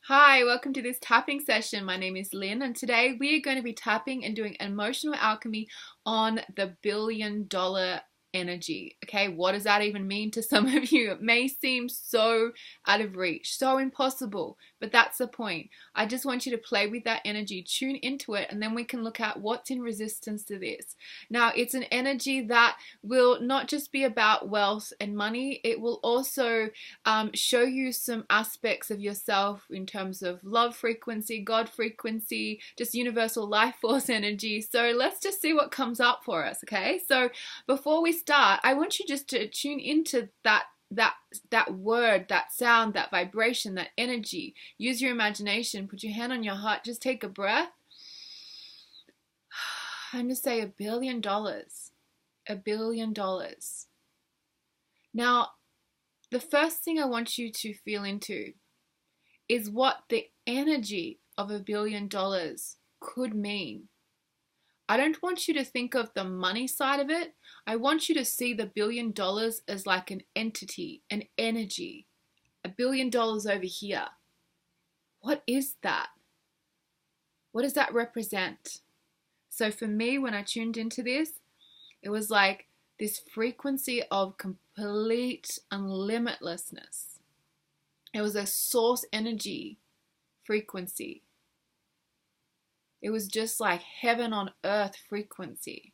Hi, welcome to this tapping session. My name is Lynn, and today we are going to be tapping and doing emotional alchemy on the $1 billion energy. Okay, what does that even mean to some of you? It may seem so out of reach, so impossible, but that's the point. I just want you to play with that energy, tune into it, and then we can look at what's in resistance to this. Now, it's an energy that will not just be about wealth and money, it will also show you some aspects of yourself in terms of love frequency, God frequency, just universal life force energy. So let's just see what comes up for us, okay? So before we start, I want you just to tune into that word, that sound, that vibration, that energy. Use your imagination, put your hand on your heart, just take a breath and just say $1 billion. $1 billion. Now, the first thing I want you to feel into is what the energy of $1 billion could mean. I don't want you to think of the money side of it. I want you to see the $1 billion as like an entity, an energy. $1 billion over here. What is that? What does that represent? So for me, when I tuned into this, it was like this frequency of complete unlimitlessness. It was a source energy frequency. It was just like heaven on earth frequency.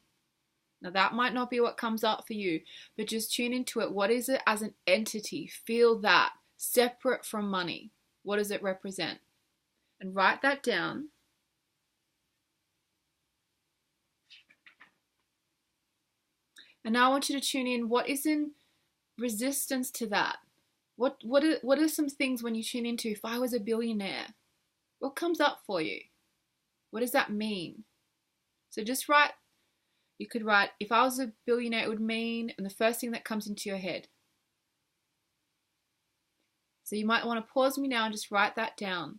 Now that might not be what comes up for you, but just tune into it. What is it as an entity? Feel that, separate from money. What does it represent? And write that down. And now I want you to tune in. What is in resistance to that? What are some things when you tune into, if I was a billionaire, what comes up for you? What does that mean? So just write, you could write, if I was a billionaire, it would mean, and the first thing that comes into your head. So you might want to pause me now and just write that down.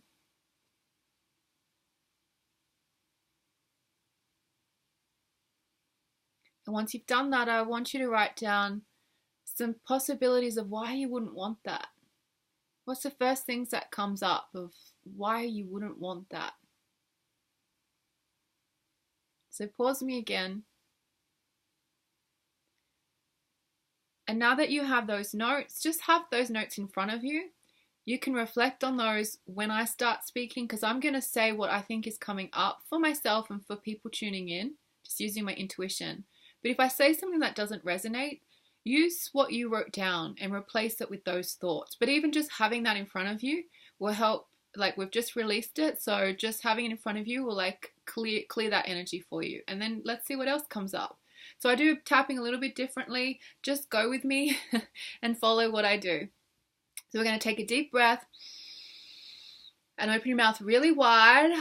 And once you've done that, I want you to write down some possibilities of why you wouldn't want that. What's the first things that comes up of why you wouldn't want that? So pause me again. And now that you have those notes, just have those notes in front of you. You can reflect on those when I start speaking, because I'm going to say what I think is coming up for myself and for people tuning in, just using my intuition. But if I say something that doesn't resonate, use what you wrote down and replace it with those thoughts. But even just having that in front of you will help. Like, we've just released it, so just having it in front of you will like clear that energy for you. And then let's see what else comes up. So I do tapping a little bit differently. Just go with me and follow what I do. So we're going to take a deep breath and open your mouth really wide.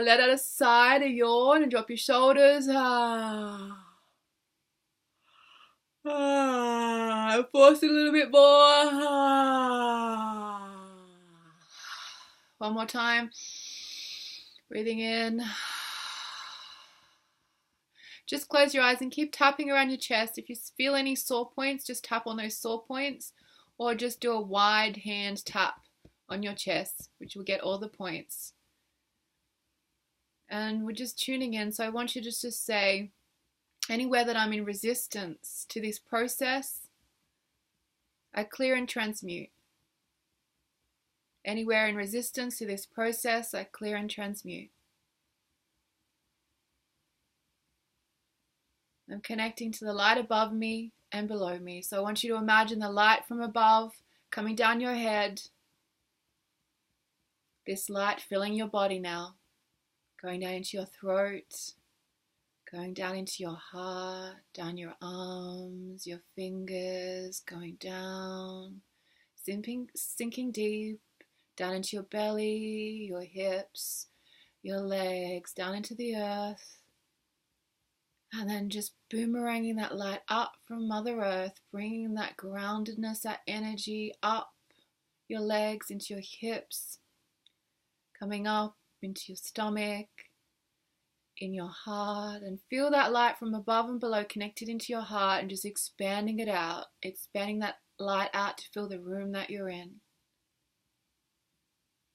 Let out a sigh, a yawn, and drop your shoulders. Force it a little bit more. One more time. Breathing in. Just close your eyes and keep tapping around your chest. If you feel any sore points, just tap on those sore points, or just do a wide hand tap on your chest, which will get all the points. And we're just tuning in. So I want you to just say, anywhere that I'm in resistance to this process, I clear and transmute. Anywhere in resistance to this process, I clear and transmute. I'm connecting to the light above me and below me. So I want you to imagine the light from above coming down your head. This light filling your body now, going down into your throat, going down into your heart, down your arms, your fingers, going down, sinking deep, down into your belly, your hips, your legs, down into the earth. And then just boomeranging that light up from Mother Earth, bringing that groundedness, that energy up your legs, into your hips, coming up into your stomach, in your heart, and feel that light from above and below connected into your heart and just expanding it out, expanding that light out to fill the room that you're in.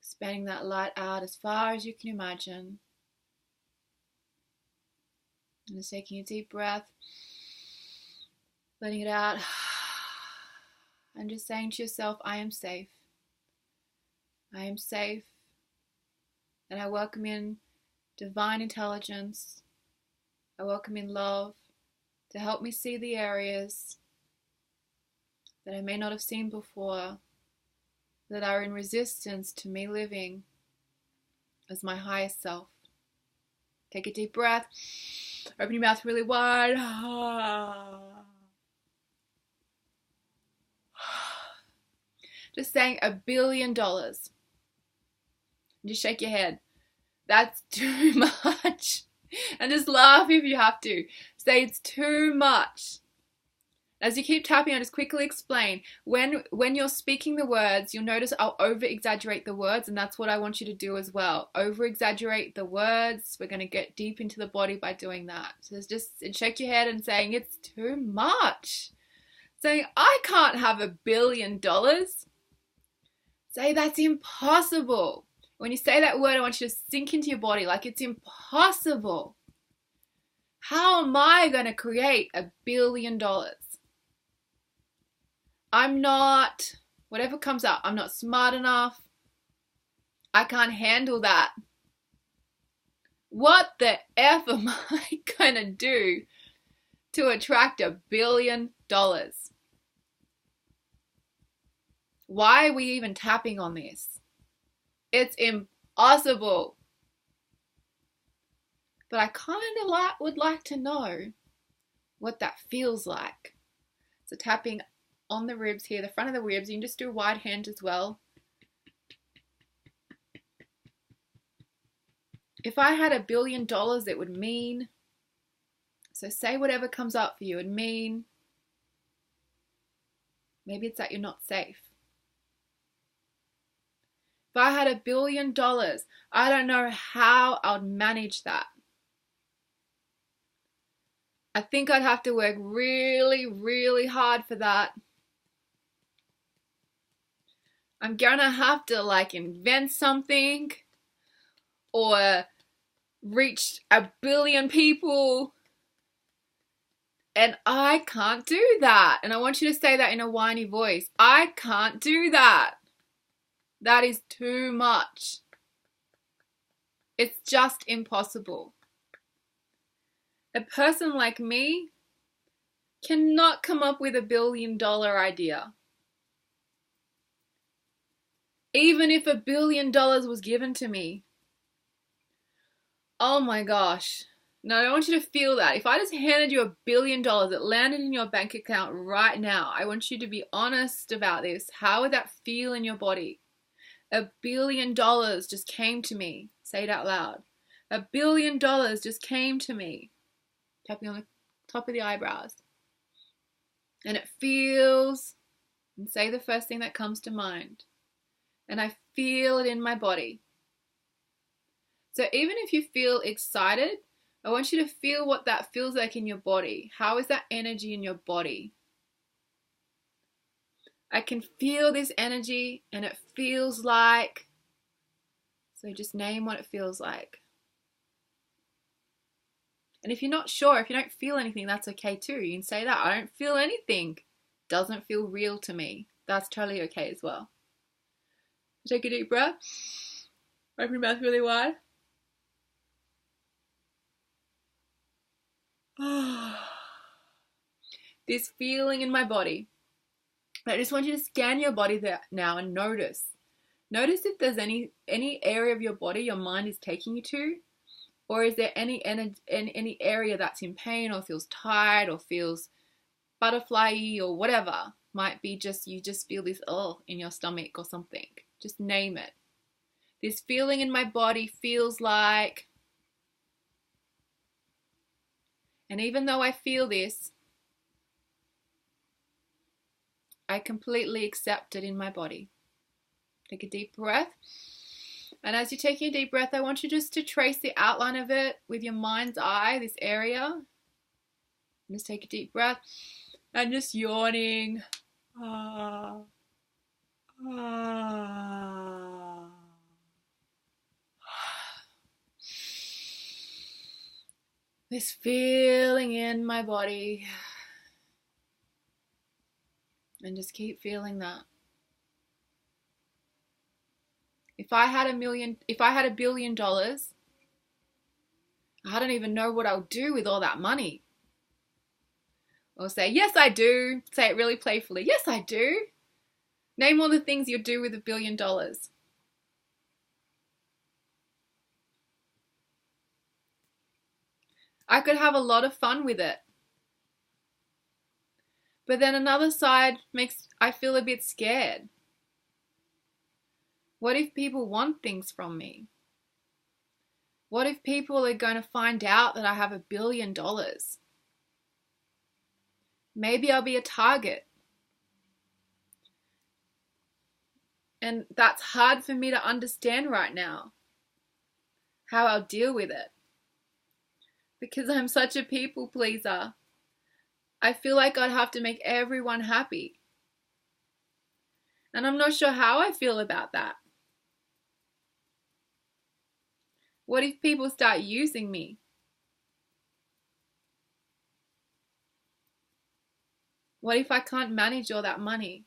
Expanding that light out as far as you can imagine. And just taking a deep breath, letting it out, and just saying to yourself, I am safe. I am safe. And I welcome in divine intelligence. I welcome in love to help me see the areas that I may not have seen before, that are in resistance to me living as my highest self. Take a deep breath. Open your mouth really wide. Just saying $1 billion. Just shake your head. That's too much. And just laugh if you have to. Say it's too much. As you keep tapping, I'll just quickly explain. When you're speaking the words, you'll notice I'll over-exaggerate the words, and that's what I want you to do as well. Over-exaggerate the words. We're going to get deep into the body by doing that. So just shake your head and saying, it's too much. Saying, I can't have $1 billion. Say, that's impossible. When you say that word, I want you to sink into your body like it's impossible. How am I going to create $1 billion? I'm not, whatever comes up, I'm not smart enough. I can't handle that. What the F am I going to do to attract $1 billion? Why are we even tapping on this? It's impossible. But I kind of would like to know what that feels like. So tapping on the ribs here, the front of the ribs. You can just do a wide hand as well. If I had $1 billion, it would mean, so say whatever comes up for you, it would mean, maybe it's that you're not safe. If I had $1 billion, I don't know how I'd manage that. I think I'd have to work really, really hard for that. I'm gonna have to invent something or reach 1 billion people, and I can't do that. And I want you to say that in a whiny voice. I can't do that. That is too much. It's just impossible. A person like me cannot come up with $1 billion idea. Even if $1 billion was given to me. Oh my gosh. No, I want you to feel that. If I just handed you $1 billion, it landed in your bank account right now, I want you to be honest about this. How would that feel in your body? $1 billion just came to me. Say it out loud. $1 billion just came to me. Tapping on the top of the eyebrows. And it feels, and say the first thing that comes to mind. And I feel it in my body. So even if you feel excited, I want you to feel what that feels like in your body. How is that energy in your body? I can feel this energy and it feels like, so just name what it feels like. And if you're not sure, if you don't feel anything, that's okay too. You can say that. I don't feel anything. Doesn't feel real to me. That's totally okay as well. Take a deep breath. Open your mouth really wide. This feeling in my body. I just want you to scan your body there now and notice. Notice if there's any area of your body your mind is taking you to, or is there any area that's in pain or feels tired or feels butterfly-y or whatever. Might be just you just feel this in your stomach or something. Just name it. This feeling in my body feels like, and even though I feel this, I completely accept it in my body. Take a deep breath. And as you're taking a deep breath, I want you just to trace the outline of it with your mind's eye, this area. Just take a deep breath and just yawning. This feeling in my body. And just keep feeling that. If I had $1 billion, I don't even know what I'll do with all that money. Or say, yes, I do. Say it really playfully. Yes, I do. Name all the things you'd do with $1 billion. I could have a lot of fun with it. But then another side makes I feel a bit scared. What if people want things from me? What if people are going to find out that I have $1 billion? Maybe I'll be a target. And that's hard for me to understand right now, how I'll deal with it. Because I'm such a people pleaser. I feel like I'd have to make everyone happy. And I'm not sure how I feel about that. What if people start using me? What if I can't manage all that money?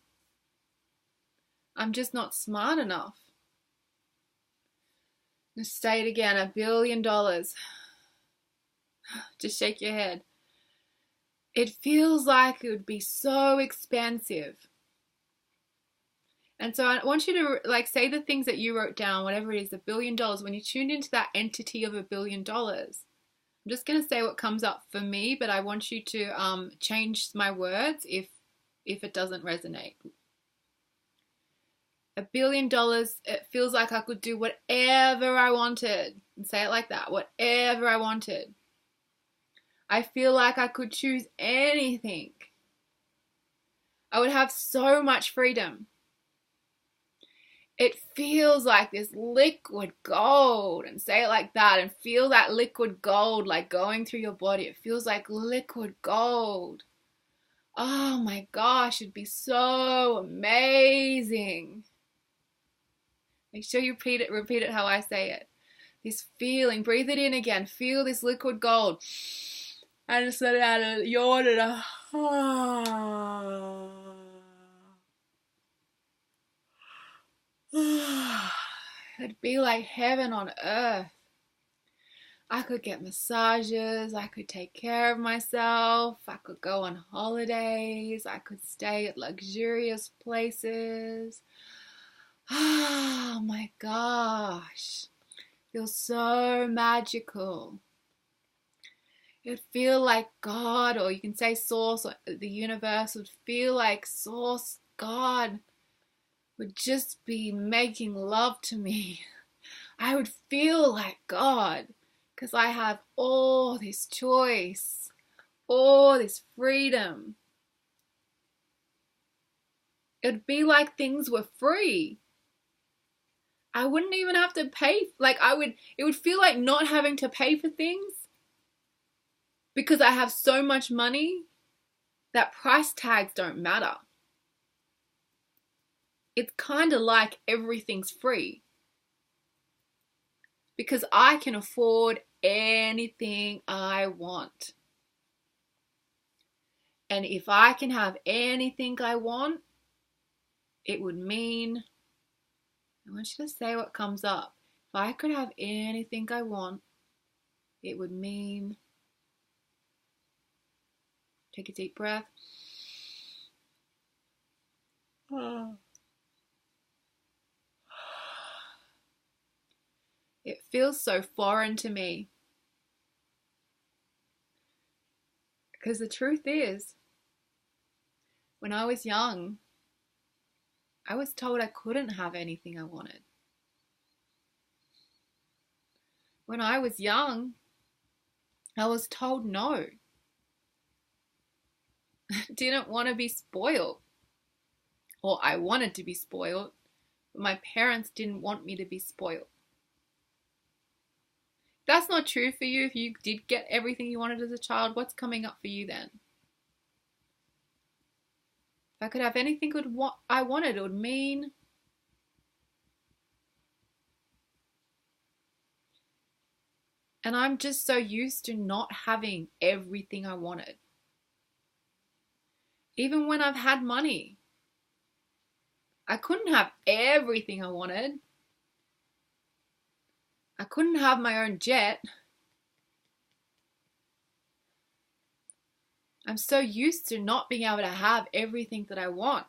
I'm just not smart enough. Just say it again, $1 billion. Just shake your head. It feels like it would be so expensive. And so I want you to say the things that you wrote down, whatever it is, $1 billion. When you tuned into that entity of $1 billion, I'm just going to say what comes up for me, but I want you to change my words if it doesn't resonate. $1 billion, it feels like I could do whatever I wanted. And say it like that, whatever I wanted. I feel like I could choose anything. I would have so much freedom. It feels like this liquid gold, and say it like that, and feel that liquid gold like going through your body. It feels like liquid gold. Oh my gosh, it'd be so amazing. Make sure you repeat it how I say it. This feeling, breathe it in again. Feel this liquid gold. And just let it out and yawn and it'd be like heaven on earth. I could get massages, I could take care of myself, I could go on holidays, I could stay at luxurious places. Oh my gosh. Feels so magical. It'd feel like God, or you can say Source, or the universe would feel like Source, God would just be making love to me. I would feel like God because I have all this choice, all this freedom. It'd be like things were free. I wouldn't even have to pay. It would feel like not having to pay for things because I have so much money that price tags don't matter. It's kind of like everything's free because I can afford anything I want. And if I can have anything I want, it would mean, I want you to say what comes up. If I could have anything I want, it would mean, take a deep breath. It feels so foreign to me. Because the truth is, when I was young, I was told I couldn't have anything I wanted. When I was young, I was told no. I didn't want to be spoiled. Or I wanted to be spoiled, but my parents didn't want me to be spoiled. If that's not true for you, if you did get everything you wanted as a child, what's coming up for you then? If I could have anything I wanted, it would mean And I'm just so used to not having everything I wanted. Even when I've had money, I couldn't have everything I wanted. I couldn't have my own jet. I'm so used to not being able to have everything that I want.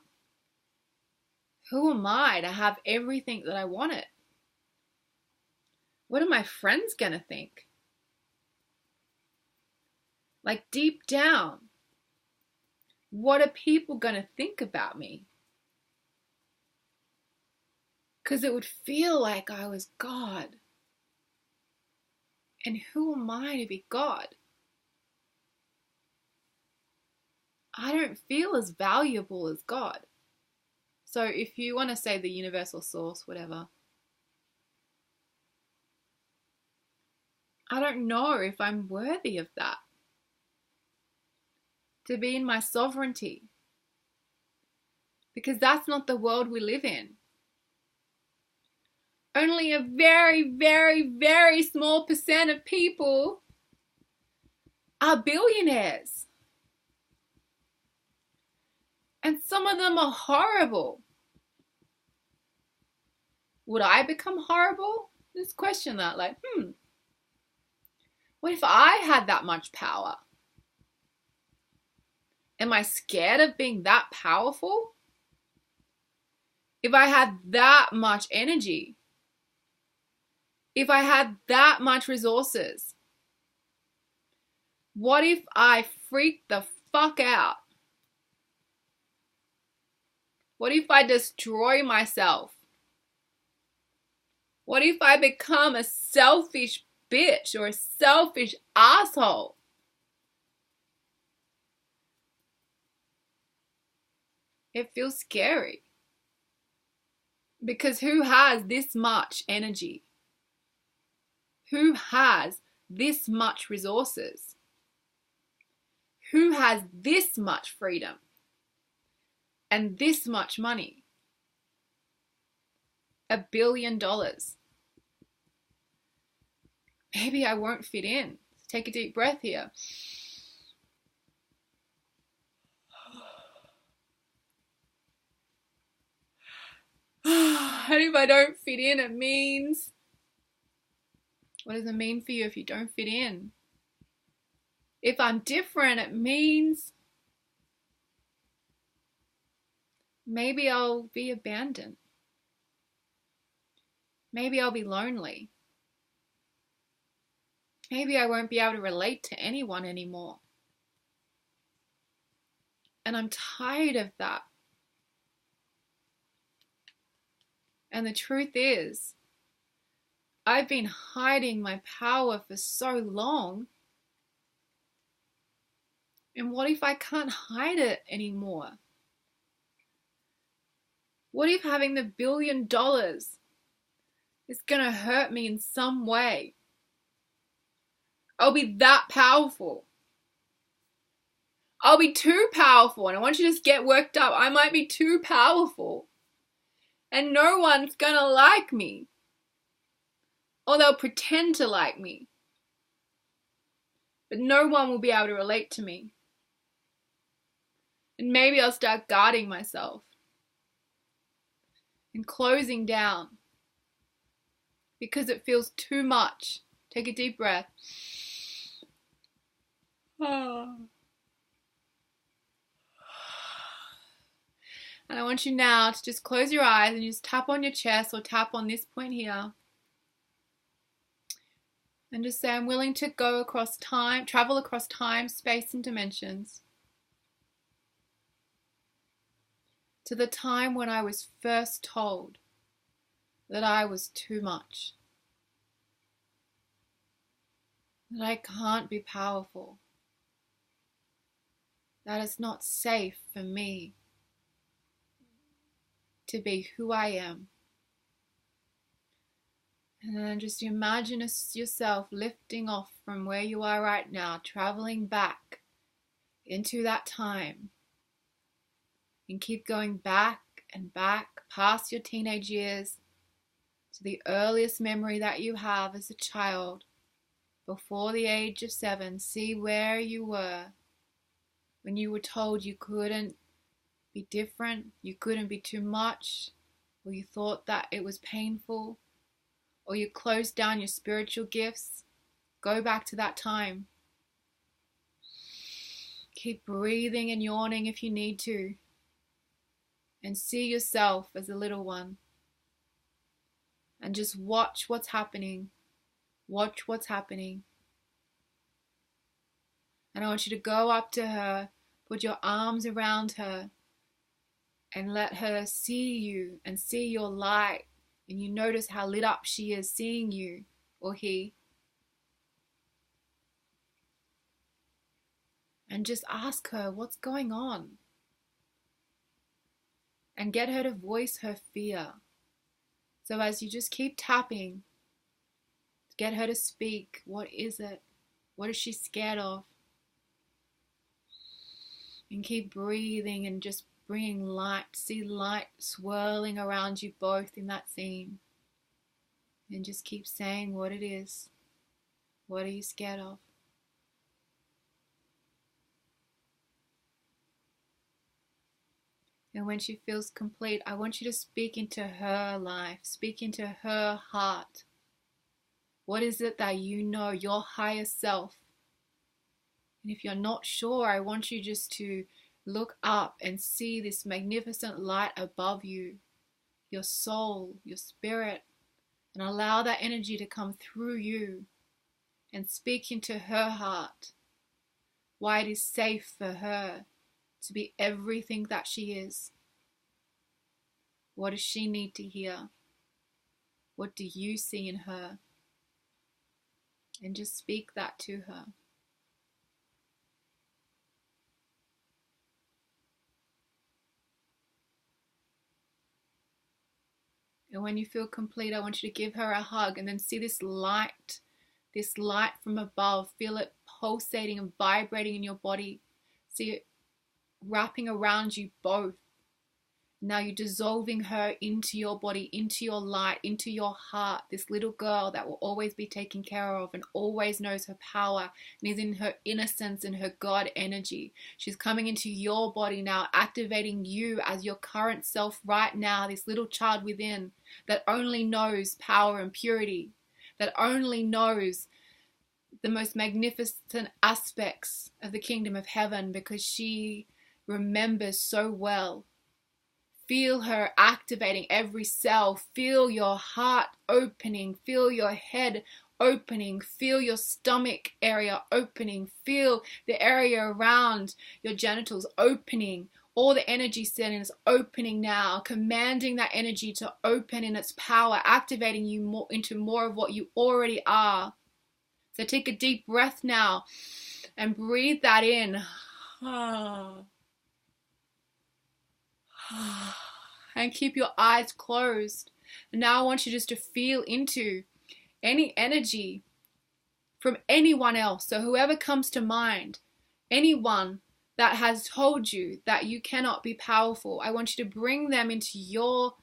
Who am I to have everything that I wanted? What are my friends going to think? Like deep down, what are people going to think about me? Because it would feel like I was God. And who am I to be God? I don't feel as valuable as God. So if you want to say the universal source, whatever, I don't know if I'm worthy of that. To be in my sovereignty. Because that's not the world we live in. Only a very, very, very small percent of people are billionaires. And some of them are horrible. Would I become horrible? Just question that, like, what if I had that much power? Am I scared of being that powerful? If I had that much energy, if I had that much resources, what if I freak the fuck out? What if I destroy myself? What if I become a selfish bitch or a selfish asshole? It feels scary. Because who has this much energy? Who has this much resources? Who has this much freedom? And this much money? $1 billion. Maybe I won't fit in. Take a deep breath here. And if I don't fit in, it means... What does it mean for you if you don't fit in? If I'm different, it means maybe I'll be abandoned. Maybe I'll be lonely. Maybe I won't be able to relate to anyone anymore. And I'm tired of that. And the truth is, I've been hiding my power for so long. And what if I can't hide it anymore? What if having the $1 billion is going to hurt me in some way? I'll be that powerful. I'll be too powerful. And I want you to just get worked up. I might be too powerful. And no one's going to like me. Or they'll pretend to like me. But no one will be able to relate to me. And maybe I'll start guarding myself. And closing down. Because it feels too much. Take a deep breath. And I want you now to just close your eyes and just tap on your chest or tap on this point here. And just say, I'm willing to go across time, travel across time, space, and dimensions. To the time when I was first told that I was too much. That I can't be powerful. That it's not safe for me to be who I am. And then just imagine yourself lifting off from where you are right now, traveling back into that time. And keep going back and back past your teenage years to the earliest memory that you have as a child before the age of 7. See where you were when you were told you couldn't be different, you couldn't be too much, or you thought that it was painful, or you closed down your spiritual gifts. Go back to that time. Keep breathing and yawning if you need to. And see yourself as a little one. And just watch what's happening. Watch what's happening. And I want you to go up to her, put your arms around her, and let her see you and see your light. And you notice how lit up she is seeing you, or he. And just ask her what's going on. And get her to voice her fear. So as you just keep tapping, get her to speak. What is it? What is she scared of? And keep breathing and just bringing light. See light swirling around you both in that scene. And just keep saying what it is. What are you scared of? And when she feels complete, I want you to speak into her life. Speak into her heart. What is it that you know, your higher self? And if you're not sure, I want you just to look up and see this magnificent light above you, your soul, your spirit, and allow that energy to come through you and speak into her heart. Why it is safe for her to be everything that she is. What does she need to hear? What do you see in her? And just speak that to her. And when you feel complete, I want you to give her a hug and then see this light from above. Feel it pulsating and vibrating in your body. See it wrapping around you both. Now you're dissolving her into your body, into your light, into your heart. This little girl that will always be taken care of and always knows her power and is in her innocence and her God energy. She's coming into your body now, activating you as your current self right now, this little child within that only knows power and purity, that only knows the most magnificent aspects of the kingdom of heaven because she remembers so well. Feel her activating every cell. Feel your heart opening. Feel your head opening. Feel your stomach area opening. Feel the area around your genitals opening. All the energy settings opening now. Commanding that energy to open in its power. Activating you more into more of what you already are. So take a deep breath now and breathe that in. And keep your eyes closed. And now I want you just to feel into any energy from anyone else. So whoever comes to mind, anyone that has told you that you cannot be powerful, I want you to bring them into your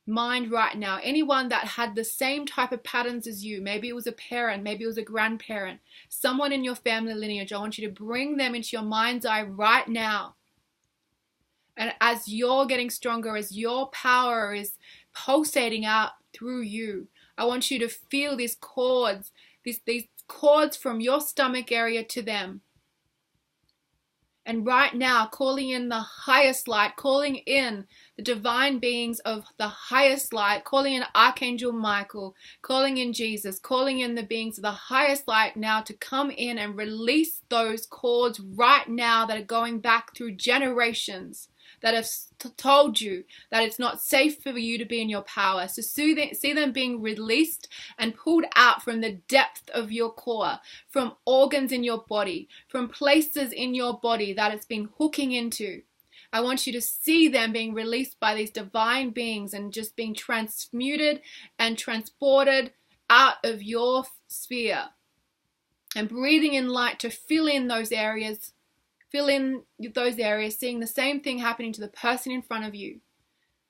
mind right now. Anyone that had the same type of patterns as you, maybe it was a parent, maybe it was a grandparent, someone in your family lineage, I want you to bring them into your mind's eye right now. And as you're getting stronger, as your power is pulsating out through you, I want you to feel these cords, these cords from your stomach area to them. And right now, calling in the highest light, calling in the divine beings of the highest light, calling in Archangel Michael, calling in Jesus, calling in the beings of the highest light now to come in and release those cords right now that are going back through generations that have told you that it's not safe for you to be in your power. So see them being released and pulled out from the depth of your core, from organs in your body, from places in your body that it's been hooking into. I want you to see them being released by these divine beings and just being transmuted and transported out of your sphere. And breathing in light to fill in those areas. Fill in those areas, seeing the same thing happening to the person in front of you.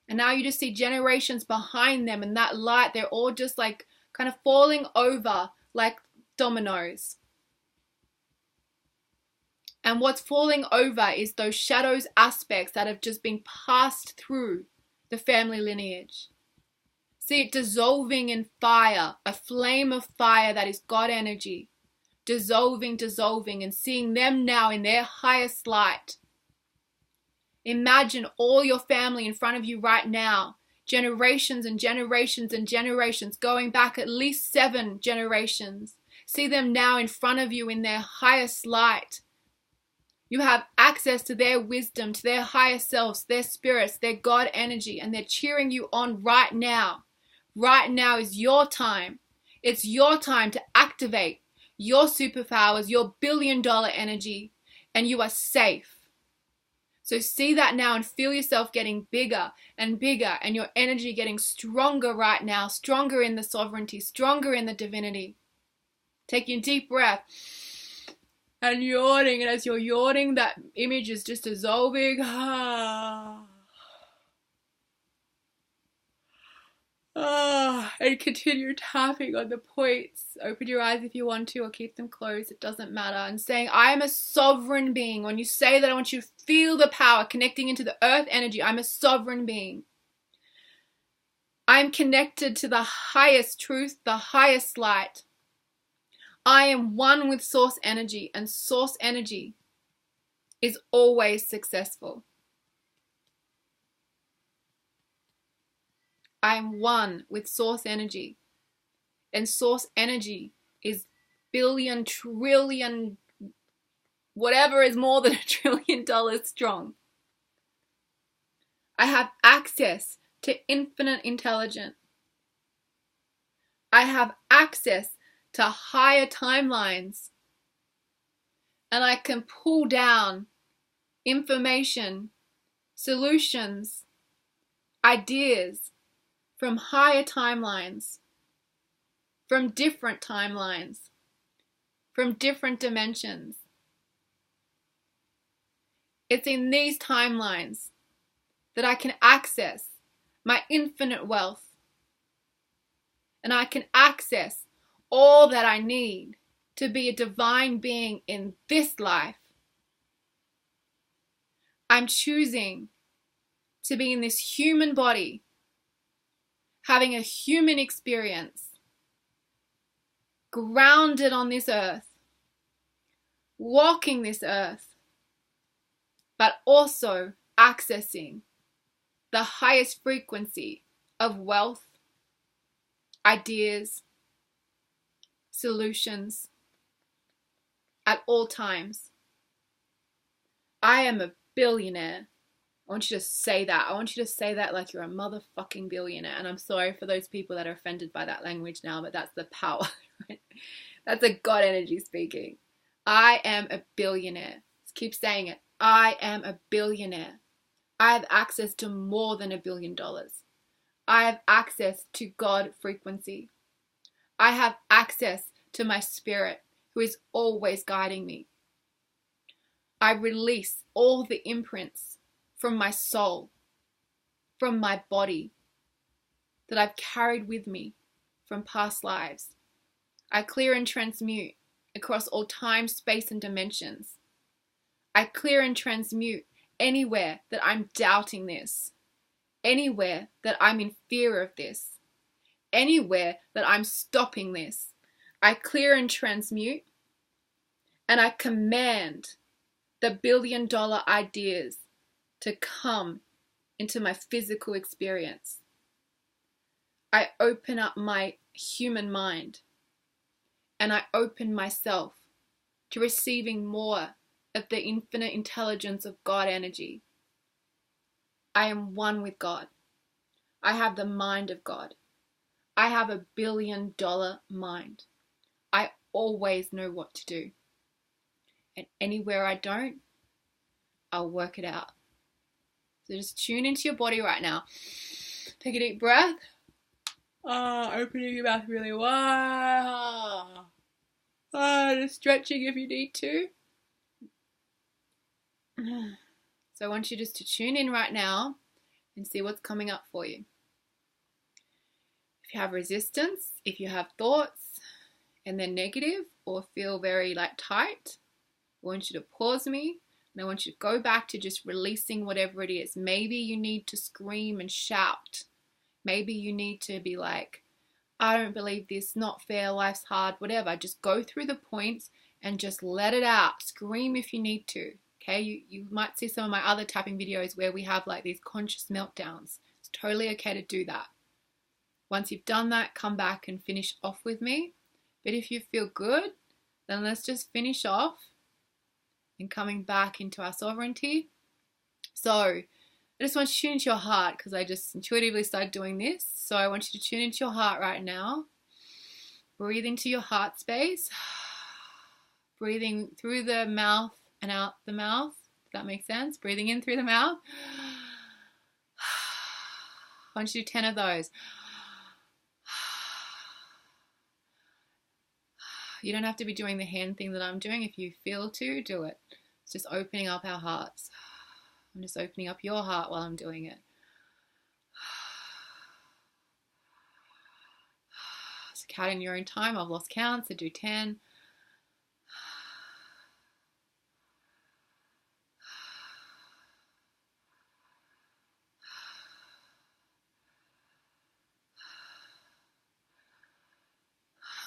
And now you just see generations behind them and that light, they're all just like kind of falling over like dominoes. And what's falling over is those shadows aspects that have just been passed through the family lineage. See it dissolving in fire, a flame of fire that is God energy, dissolving, and seeing them now in their highest light. Imagine all your family in front of you right now, generations and generations and generations, going back at least 7 generations. See them now in front of you in their highest light. You have access to their wisdom, to their higher selves, their spirits, their God energy, and they're cheering you on right now. Right now is your time. It's your time to activate your superpowers, your billion-dollar energy, and you are safe. So see that now and feel yourself getting bigger and bigger, and your energy getting stronger right now, stronger in the sovereignty, stronger in the divinity. Taking a deep breath and yawning, and as you're yawning, that image is just dissolving. And continue tapping on the points. Open your eyes if you want to, or keep them closed, it doesn't matter. And saying, I am a sovereign being. When you say that, I want you to feel the power connecting into the earth energy. I'm a sovereign being. I'm connected to the highest truth, the highest light. I am one with source energy, and source energy is always successful. I am one with source energy, and source energy is billion, trillion, whatever is more than $1 trillion strong. I have access to infinite intelligence. I have access to higher timelines, and I can pull down information, solutions, ideas from higher timelines, from different timelines, from different dimensions. It's in these timelines that I can access my infinite wealth, and I can access all that I need to be a divine being in this life. I'm choosing to be in this human body, having a human experience, grounded on this earth, walking this earth, but also accessing the highest frequency of wealth, ideas, solutions at all times. I am a billionaire. I want you to say that. I want you to say that like you're a motherfucking billionaire. And I'm sorry for those people that are offended by that language now, but that's the power, right? That's a God energy speaking. I am a billionaire. Just keep saying it. I am a billionaire. I have access to more than $1 billion. I have access to God frequency. I have access to my spirit, who is always guiding me. I release all the imprints from my soul, from my body, that I've carried with me from past lives. I clear and transmute across all time, space, and dimensions. I clear and transmute anywhere that I'm doubting this, anywhere that I'm in fear of this, anywhere that I'm stopping this. I clear and transmute, and I command the $1 billion ideas to come into my physical experience. I open up my human mind, and I open myself to receiving more of the infinite intelligence of God energy. I am one with God. I have the mind of God. I have $1 billion mind. I always know what to do. And anywhere I don't, I'll work it out. So just tune into your body right now. Take a deep breath. Opening your mouth really wide. Just stretching if you need to. So I want you just to tune in right now and see what's coming up for you. If you have resistance, if you have thoughts, and they're negative or feel very like tight, I want you to pause me and I want you to go back to just releasing whatever it is. Maybe you need to scream and shout. Maybe you need to be like, I don't believe this, not fair, life's hard, whatever. Just go through the points and just let it out. Scream if you need to. Okay, you might see some of my other tapping videos where we have like these conscious meltdowns. It's totally okay to do that. Once you've done that, come back and finish off with me. But if you feel good, then let's just finish off and coming back into our sovereignty. So I just want you to tune into your heart because I just intuitively started doing this. So I want you to tune into your heart right now. Breathe into your heart space. Breathing through the mouth and out the mouth. Does that make sense? Breathing in through the mouth. I want you to do 10 of those. You don't have to be doing the hand thing that I'm doing. If you feel to, do it. It's just opening up our hearts. I'm just opening up your heart while I'm doing it. So count in your own time. I've lost count, so do 10.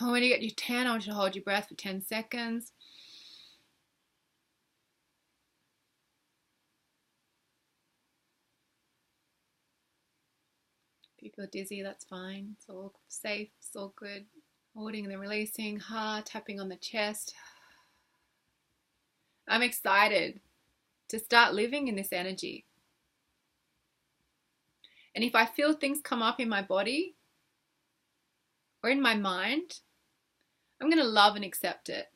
When you get your 10, I want you to hold your breath for 10 seconds. If you feel dizzy, that's fine. It's all safe, it's all good. Holding and then releasing, heart, tapping on the chest. I'm excited to start living in this energy. And if I feel things come up in my body or in my mind, I'm going to love and accept it.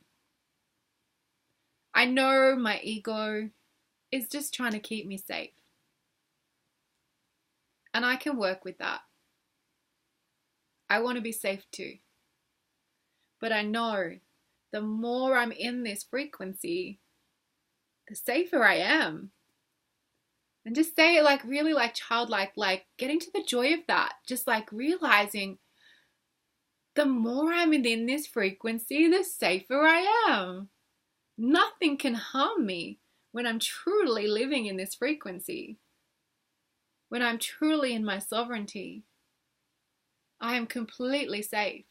I know my ego is just trying to keep me safe. And I can work with that. I want to be safe too. But I know the more I'm in this frequency, the safer I am. And just say it like really like childlike, like getting to the joy of that. Just like realizing the more I'm in this frequency, the safer I am. Nothing can harm me when I'm truly living in this frequency. When I'm truly in my sovereignty, I am completely safe.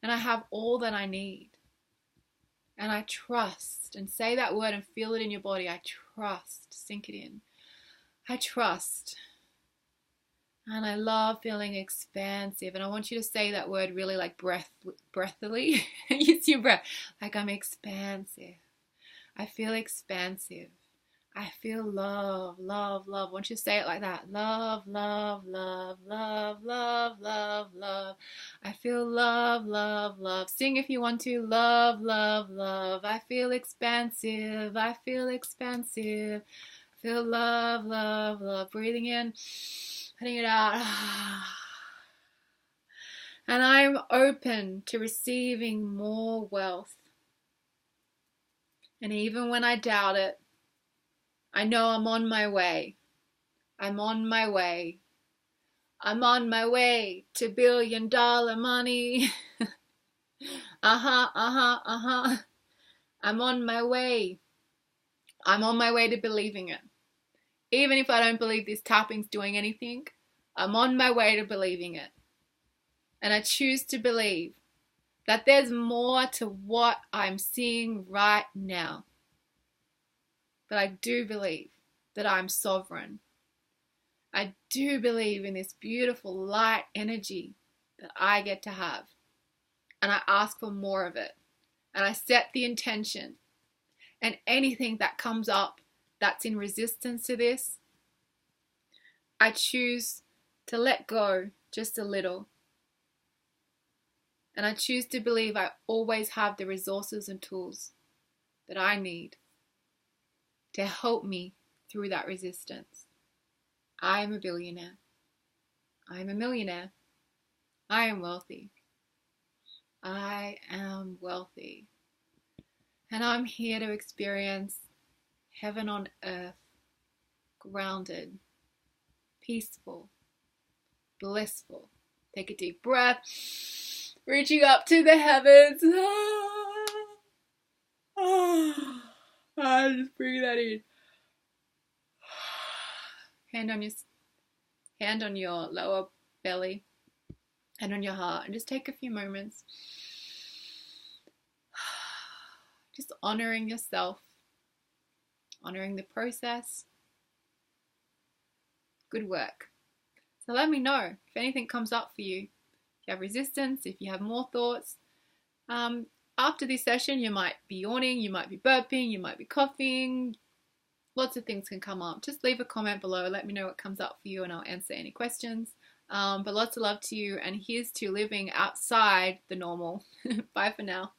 And I have all that I need. And I trust. And say that word and feel it in your body. I trust. Sink it in. I trust. And I love feeling expansive. And I want you to say that word really like breathily. Use your breath. Like I'm expansive. I feel expansive. I feel love, love, love. I want you to say it like that. Love, love, love, love, love, love, love. I feel love, love, love. Sing if you want to. Love, love, love. I feel expansive. I feel expansive. I feel love, love, love. Breathing in. Letting it out. And I'm open to receiving more wealth. And even when I doubt it, I know I'm on my way. I'm on my way. I'm on my way to $1 billion money. I'm on my way. I'm on my way to believing it. Even if I don't believe this tapping's doing anything, I'm on my way to believing it. And I choose to believe that there's more to what I'm seeing right now. But I do believe that I'm sovereign. I do believe in this beautiful light energy that I get to have. And I ask for more of it. And I set the intention. And anything that comes up that's in resistance to this, I choose to let go just a little. And I choose to believe I always have the resources and tools that I need to help me through that resistance. I am a billionaire. I am a millionaire. I am wealthy. I am wealthy. And I'm here to experience heaven on earth, grounded, peaceful, blissful. Take a deep breath. Reaching up to the heavens. Just bring that in. Hand on your lower belly and on your heart, and just take a few moments. Just honoring yourself, honoring the process. Good work. So let me know if anything comes up for you. If you have resistance, if you have more thoughts. After this session, you might be yawning, you might be burping, you might be coughing. Lots of things can come up. Just leave a comment below. Let me know what comes up for you and I'll answer any questions. But lots of love to you, and here's to living outside the normal. Bye for now.